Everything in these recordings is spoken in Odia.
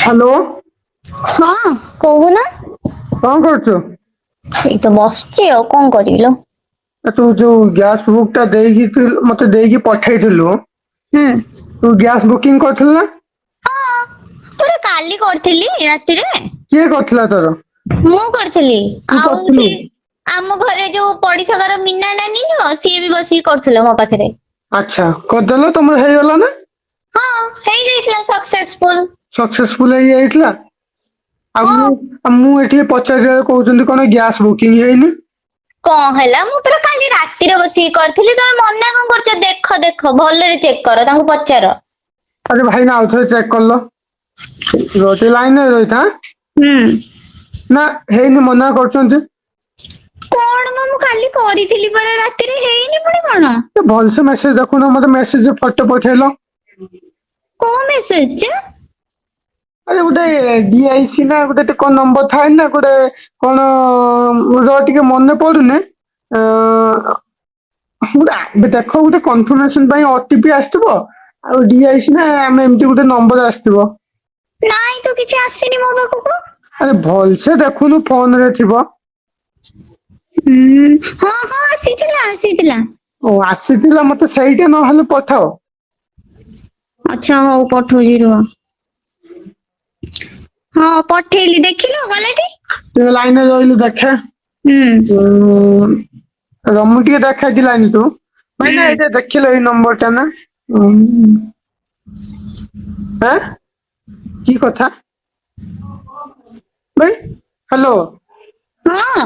ହ୍ୟାଲୋ। ହଁ କହୁନା। କଣ କରୁଛୁ? ଏଇ ତ ବସିଛି ଆଉ କଣ କରିବି ଲୋ। ତୁ ଯୋଉ ଗ୍ୟାସ ବୁକ୍ ଟା ଦେଇକି ମତେ ଦେଇକି ପଠେଇଥିଲୁ, ହୁଁ। ତୁ ଗ୍ୟାସ ବୁକିଂ କରିଥିଲୁ ନା? ହଁ ପୁରା କାଲି କରିଥିଲି ରାତିରେ। କିଏ କରିଥିଲା ତୋର? ମୁଁ କରିଥିଲି। ତୁ ଆଉ କରିଥିଲୁ? ସେ ଆମ ଘରେ ଯୋଉ ପଡିଶା ଘର ମୀନା ନାନୀ ନୁହଁ, ସିଏ ବି ବସିକି କରୁଥିଲା ମୋ ପାଖରେ। ଆଚ୍ଛା, କରିଦେଲ ତମର ହେଇଗଲା ନା? ହଁ ହେଇଯାଇଥିଲା ସକ୍ସେସଫୁଲ। ସକ୍ସେସଫୁଲ ହେଇଯାଇଥିଲା। ଆଉ ହଁ। ମୁଁ ଏଠି ପଚାରିବାକୁ କହୁଛନ୍ତି କଣ ଗ୍ୟାସ ବୁକିଂ ହେଇନି। କଣ ହେଲା, ମୁଁ ପୁରା କାଲି ରାତିରେ ବସିକି କରିଥିଲି। ତମେ ମନା କଣ କରୁଛ? ଦେଖ ଦେଖ ଭଲରେ ଚେକ୍ କର, ତାଙ୍କୁ ପଚାର। ଆରେ ଭାଇନା ଆଉଥରେ ଚେକ୍ କଲ। ଟିକେ ଲାଇନରେ ରହିଥା। ହୁଁ। ନା ହେଇନି ମନା କରୁଛନ୍ତି। କଣ ମ, ମୁଁ କାଲି କରିଥିଲି ପରା ରାତିରେ, ହେଇନି ପୁଣି କଣ? ଭଲସେ ମେସେଜ ଦେଖୁନ, ମତେ ମେସେଜ ଫଟୋ ପଠେଇଲ। କୋଉ ମେସେଜ ଯେ? ଆରେ ଗୋଟେ DIC ନା ଗୋଟେ କଣ ନମ୍ବର ଥାଏ ନା, ଗୋଟେ କଣ ର ଟିକେ ମନେ ପଡୁନି। ଦେଖ ଗୋଟେ କନଫର୍ମେସନ ପାଇଁ OTP ଆସିଥିବ। ଆଉ DIC ନା ଆମେ ଏମିତି ଗୋଟେ ନମ୍ବର ଆସିଥିବ। ନାଇଁ ତ କିଛି ଆସିନି ମୋ ପାଖକୁ। ଆରେ ଭଲସେ ଦେଖୁନୁ ଫୋନ ରେ ଥିବ। ହଁ ହଁ ଆସିଥିଲା ଆସିଥିଲା। ଓ ଆସିଥିଲା, ମତେ ସେଇଟା ନହେଲେ ପଠାଅ। ଆଚ୍ଛା ହଉ ପଠଉଛି ରୁହ। ହଁ ପଠେଇଲି, ଦେଖିଲ ଗଲାଠି। ଟିକେ ଲାଇନରେ ରହିଲୁ ଦେଖେ। ହୁଁ। ର ମୁଁ ଟିକେ ଦେଖେ ଏଠି ଲାଇନ ରେ ଥିବୁ। ଭାଇନା ହୁଁ। ଏଇଟା ଦେଖିଲ ଏଇ ନମ୍ବର ଟା ନା? ଆଁ କି କଥା ଭାଇ, ହ୍ୟାଲୋ। ହଁ।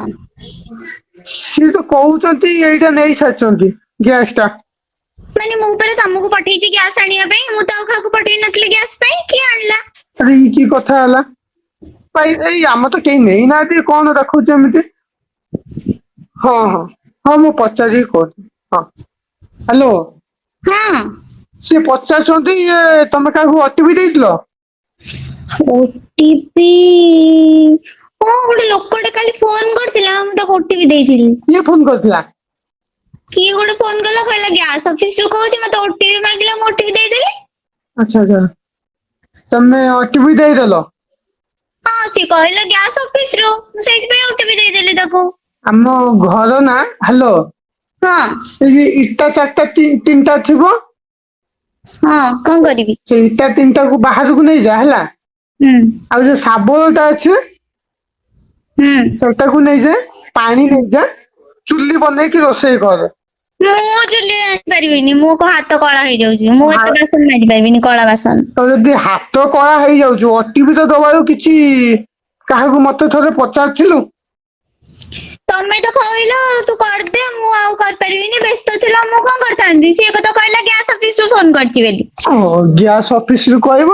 ସିଏ ତ କହୁଛନ୍ତି ଏଇଟା ନେଇ ସାରିଛନ୍ତି ଗ୍ୟାସ ଟା। ମାନେ ମୁଁ ପରା ତମକୁ ପଠେଇଛି ଗ୍ୟାସ୍ ଆଣିବା ପାଇଁ। ମୁଁ ତ ଆଉ କାହାକୁ ପଠେଇ ନଥିଲି ଗ୍ୟାସ୍ ପାଇଁ, କିଏ ଆଣିଲା? ଆରେ ଇଏ କି କଥା ହେଲା? ଭାଇ ଏଇ ଆମ ତ କେହି ନେଇନାହାନ୍ତି, କଣ ଦେଖୁଛି ଏମିତି। ହଁ ହଁ ହଁ ମୁଁ ପଚାରିକି କହୁଛି। ହଁ ହ୍ୟାଲୋ। ହଁ। ସିଏ ପଚାରୁଛନ୍ତି, ଇଏ ତମେ କାହାକୁ OTP ଦେଇଥିଲ? OTP ହଁ ଗୋଟେ ଲୋକଟେ କାଲି ଫୋନ କରିଥିଲା, ମୁଁ ତାକୁ OTP ଦେଇଥିଲି। କିଏ ଫୋନ କରିଥିଲା? କିଏ ଗୋଟେ ଫୋନ କଲା, କହିଲା ଗ୍ୟାସ ଅଫିସ ରୁ କହୁଛି, ମତେ OTP ମାଗିଲା, ମୁଁ OTP ଦେଇଦେଲି। ଆଚ୍ଛା ଆଚ୍ଛା, ତମେ OTP ଦେଇଦେଲ? ହଁ ସିଏ କହିଲା ଗ୍ୟାସ ଅଫିସ ରୁ, ମୁଁ ସେଇଥିପାଇଁ OTP ଦେଇଦେଲି ତାକୁ। ଆମ ଘର ନା, ହ୍ୟାଲୋ। ହଁ। ଏଇ ଇଟା ଚାରିଟା ତିନିଟା ଥିବ। ହଁ କଣ କରିବି? ସେ ଇଟା ତିନିଟାକୁ ବାହାରକୁ ନେଇଯା ହେଲା। ହୁଁ। ଆଉ ଯୋଉ ଶାବଳଟା ଅଛି, ହୁଁ। ସେଟାକୁ ନେଇଯା, ପାଣି ନେଇଯା, ଚୁଲି ବନେଇକି ରୋଷେଇ କର। ମୁଁ ଚୁଲି ରାନ୍ଧି ପାରିବିନି, ମୋ ହାତ କଳା ହେଇଯାଉଛି। ମୁଁ ଏତେ ବାସନ ମାଜି ପାରିବିନି, କଳା ବାସନ। ତ ଯଦି ହାତ କଳା ହେଇଯାଉଛି, OTP ତ ଦବାକୁ କିଛି କାହାକୁ ମତେ ଥରେ ପଚାରିଥିଲୁ? ତମେ ତ କହିଲ ତୁ କରିଦେ, ମୁଁ ଆଉ କରିପାରିବିନି, ବ୍ୟସ୍ତ ଥିଲ, ମୁଁ କଣ କରିଥାନ୍ତି? ସିଏ ତ କହିଲା ଗ୍ୟାସ ଅଫିସ ରୁ ଫୋନ କରିଛି ବୋଲି। ଗ୍ୟାସ ଅଫିସ ରୁ କହିବ,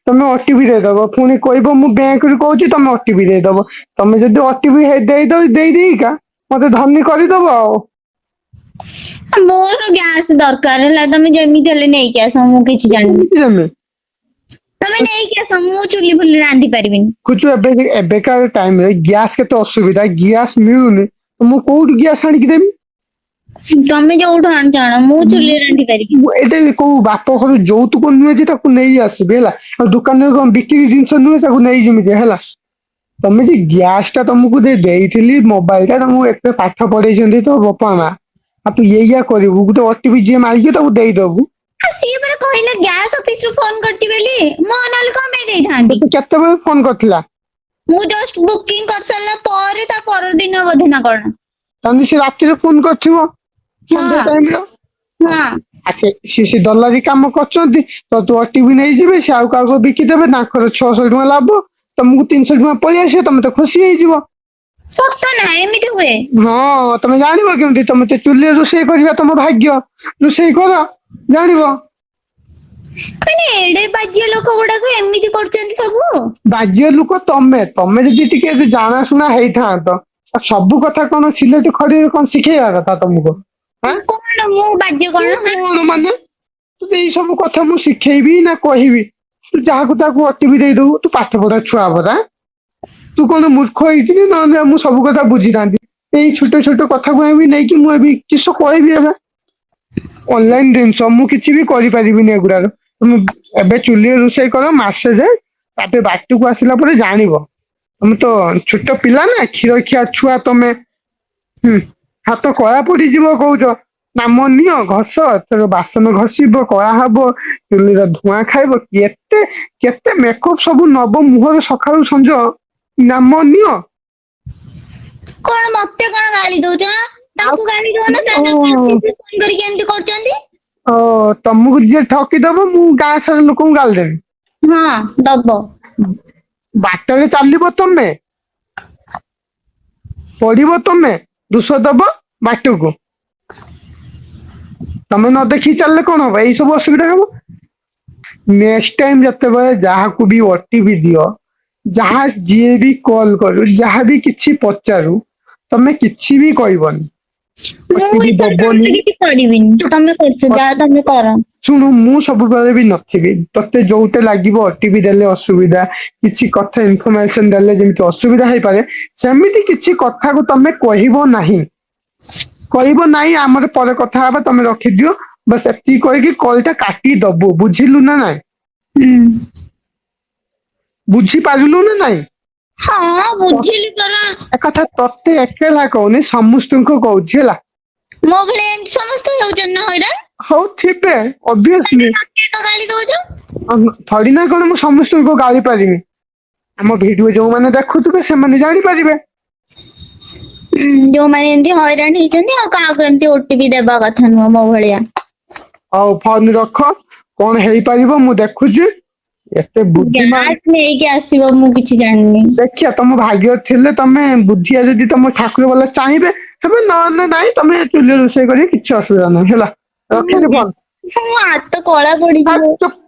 ତମେ OTP ଦେଇଦବ। ପୁଣି କହିବ ମୁଁ ବ୍ୟାଙ୍କ ରୁ କହୁଛି, ତମେ OTP ଦେଇଦବ। ତମେ ଯଦି OTP ଦେଇଦେଇକା ମତେ ଧନୀ କରିଦବ ଆଉ। ମୋର ଗ୍ୟାସ ଦରକାର ହେଲା, ତମେ ଯେମିତି ହେଲେ ନେଇକି ଆସ, ମୁଁ କିଛି ଜାଣିନି। କେମିତି ଜାଣିବି? ତମେ ନେଇକି ଆସ, ମୁଁ ଚୁଲି ଫୁଲି ରାନ୍ଧି ପାରିବିନି। ଦେଖୁଛୁ ଏବେକା ଟାଇମରେ ଗ୍ୟାସ କେତେ ଅସୁବିଧା, ଗ୍ୟାସ ମିଳୁନି। ମୁଁ କୋଉଠୁ ଗ୍ୟାସ ଆଣିକି ଦେବି? ତମେ ଯୋଉଠୁ ଆଣୁଛ ଆଣ, ମୁଁ ଚୁଲିରେ ରାନ୍ଧି ପାରିବି। ଏଇଟା କୋଉ ବାପ ଘରୁ ଯୌତୁକ ନୁହେଁ ଯେ ତାକୁ ନେଇ ଆସିବି ହେଲା। ଆଉ ଦୋକାନରେ କଣ ବିକ୍ରି ଜିନିଷ ନୁହେଁ, ତାକୁ ନେଇଯିବି ଯେ ହେଲା। ତମେ ଯେ ଗ୍ୟାସ ଟା ତମକୁ ଦେଇଥିଲି, ମୋବାଇଲ ଟା ତମକୁ ଏତେ ପାଠ ପଢେଇଛନ୍ତି ତୋ ବୋପା ମା। ଆଉ ତୁ ଏଇଆ କରିବୁ, ଗୋଟେ OTP ଯିଏ ମାଗିବ ତାକୁ ଦେଇଦବୁ। ସିଏ ପରା କହିଲା ଗ୍ୟାସ ଅଫିସ ରୁ ଫୋନ କରିଛି ବୋଲି, ମୁଁ ନହେଲେ କଣ ପାଇଁ ଦେଇଥାନ୍ତି। ତତେ କେତେବେଳେ ଫୋନ କରିଥିଲା? ମୁଁ ଜଷ୍ଟ ବୁକିଂ କରିସାରିଲା ପରେ, ତା ପରଦିନ ବୋଧେ ନା କଣ। ତାହେଲେ ସେ ରାତିରେ ଫୋନ କରିଥିବ, ସନ୍ଧ୍ୟା ହଁ ଟାଇମର। ହଁ। ଆ ସେ ଦଲାରି କାମ କରୁଛନ୍ତି, ତ ତୁ OTP ନେଇଯିବେ, ସେ ଆଉ କାହାକୁ ବିକିଦେବେ, ତାଙ୍କର 600 ଟଙ୍କା ଲାଭ, ତମକୁ 300 ଟଙ୍କା ପଳେଇ ଆସିବ, ତମେ ତ ଖୁସି ହେଇଯିବ। ସତ ନା ଏମିତି ହୁଏ? ହଁ ତମେ ଜାଣିବ କେମିତି? ତମେ ତ ଚୁଲିରେ ରୋଷେଇ କରିବା ତମ ଭାଗ୍ୟ, ରୋଷେଇ କର ଜାଣିବ। ମାନେ ଏଡେ ବାଜ୍ୟ ଲୋକ ଗୁଡାକ ଏମିତି କରୁଛନ୍ତି ସବୁ। ବାଜ୍ୟ ଲୋକ ତମେ ଯଦି ଟିକେ ଜାଣାଶୁଣା ହେଇଥାନ୍ତ। ଆଉ ସବୁ କଥା କଣ ସିଲେଟ ଖଡିରେ କଣ ଶିଖେଇବା କଥା ତମକୁ? ଆଁ କଣ ମୁଁ ବାଜ୍ୟ କଣ? କଣ ମାନେ? ତତେ ଏଇ ସବୁ କଥା ମୁଁ ଶିଖେଇବି ନା କହିବି? ତୁ ଯାହାକୁ ତାକୁ OTP ଦେଇଦବୁ, ତୁ ପାଠ ପଢା ଛୁଆ ପରା। ତୁ କଣ ମୂର୍ଖ ହେଇଥିଲ, ନହେଲେ ମୁଁ ସବୁ କଥା ବୁଝିଥାନ୍ତି। ଏଇ ଛୋଟ ଛୋଟ କଥାକୁ ବି ନେଇକି ମୁଁ ଏ କିସ କହିବି ଏବେ। ଅନଲାଇନ ଜିନିଷ ମୁଁ କିଛି ବି କରିପାରିବିନି ଏଗୁଡାକ। ଏବେ ଚୁଲିରେ ରୋଷେଇ କର ମାସେ ଯାଏ, ତାପରେ ବାଟକୁ ଆସିଲା ପରେ ଜାଣିବ। ତମେ ତ ଛୋଟ ପିଲା ନା, କ୍ଷୀର ଖିଆ ଛୁଆ ତମେ। ହୁଁ, ହାତ କଳା ପଡିଯିବ କହୁଛ। ନାମ ନିଅ ଘଷ, ଏଥର ବାସନ ଘଷିବ, କଳା ହବ, ଚୁଲିର ଧୂଆଁ ଖାଇବ, କେତେ କେତେ ମେକଅପ ସବୁ ନବ ମୁହଁରେ ସକାଳୁ ସଞ୍ଜ। ନାମ ନିଅ। କଣ ମତେ କଣ ଗାଳି ଦଉଛ? ଆଉ ତାଙ୍କୁ ଗାଳି ଦଉନ, ଓ ସେମାନେ ଫୋନ କରିକି ଏମିତି କରୁଛନ୍ତି। ଓ ତମକୁ ଯିଏ ଠକିଦବ ମୁଁ ଗାଁ ସାରା ଲୋକଙ୍କୁ ଗାଳି ଦେବି। ହଁ ଦବ। ବାଟରେ ଚାଲିବ ତମେ, ପଡିବ ତମେ, ଦୋଷ ଦବ ବାଟକୁ। ତମେ ନ ଦେଖିକି ଚାଲିଲେ କଣ ହବ? ଏଇ ସବୁ ଅସୁବିଧା ହବ। ନେକ୍ସଟ ଟାଇମ ଯେତେବେଳେ ଯାହାକୁ ବି ଓଟିପି ଦିଅ, ଯାହା ଯିଏ ବି କଲ କରୁ, ଯାହାବି କିଛି ପଚାରୁ, ତମେ କିଛି ବି କହିବନି। ମୁଁ ଓଟିପି ଏଥର ଦବନି। ତମକୁ କିଛି କରିବିନି, ତମେ କରୁଛ ଯାହା ତମେ କର। ଶୁଣୁ, ମୁଁ ସବୁବେଳେ ବି ନଥିବି। ତତେ ଯୋଉଟେ ଲାଗିବ ଓଟିପି ଦେଲେ ଅସୁବିଧା, କିଛି କଥା ଇନଫରମେସନ ଦେଲେ ଯେମିତି ଅସୁବିଧା ହେଇପାରେ, ସେମିତି କିଛି କଥାକୁ ତମେ କହିବ ନାହିଁ। କହିବ ନାହିଁ ଆମର ପରେ କଥା ହବା, ତମେ ରଖିଦିଅ। ବାସ୍ ଏତିକି କହିକି କଲ ଟା କାଟି ଦବୁ, ବୁଝିଲୁ ନା ନାଇଁ? ହୁଁ। ବୁଝିପାରିଲୁ ନା ନାଇଁ? ହଁ ବୁଝିଲି ପରା। ଏକଥା ତତେ ଏକଲା କହୁନି, ସମସ୍ତଙ୍କୁ କହୁଛି ହେଲା। ମୋ ଭଳିଆ ଏମିତି ସମସ୍ତେ ହଉଛନ୍ତି ନା ହଇରାଣ। ହଉ ଥିବେ ଅବଭିୟସଲି। ମତେ ତ ଗାଳି ଦଉଛ। ଥୋଡି ନା କଣ ମୁଁ ସମସ୍ତଙ୍କୁ ଗାଳି ପାରିବି। ଆମ ଭିଡିଓ ଯୋଉମାନେ ଦେଖୁଥିବେ ସେମାନେ ଜାଣିପାରିବେ। ଯୋଉମାନେ ଏମିତି ହଇରାଣ ହେଇଛନ୍ତି, ଆଉ କାହାକୁ ଏମିତି ଓଟିପି ଦେବା କଥା ନୁହଁ ମୋ ଭଳିଆ। ହଉ ଫୋନ ରଖ, କଣ ହେଇପାରିବ ମୁଁ ଦେଖୁଛି। ଏତେ ବୁଦ୍ଧିମାନ। ଗ୍ୟାସ୍ ନେଇକି ଆସିବ, ମୁଁ କିଛି ଜାଣିନି। ଦେଖିଆ ତମ ଭାଗ୍ୟ ଥିଲେ, ତମେ ବୁଦ୍ଧିଆ ଯଦି ତମ ଠାକୁର ବଲେ ଚାହିଁବେ ହେବେ, ନହେଲେ ନାଇଁ ତମେ ଚୁଲିରେ ରୋଷେଇ କରିବେ, କିଛି ଅସୁବିଧା ନାହିଁ ହେଲା। ରଖିଲି ଫୋନ। ମୋ ହାତ କଳା ହା, ପଡିଯିବ। ଚୁପ।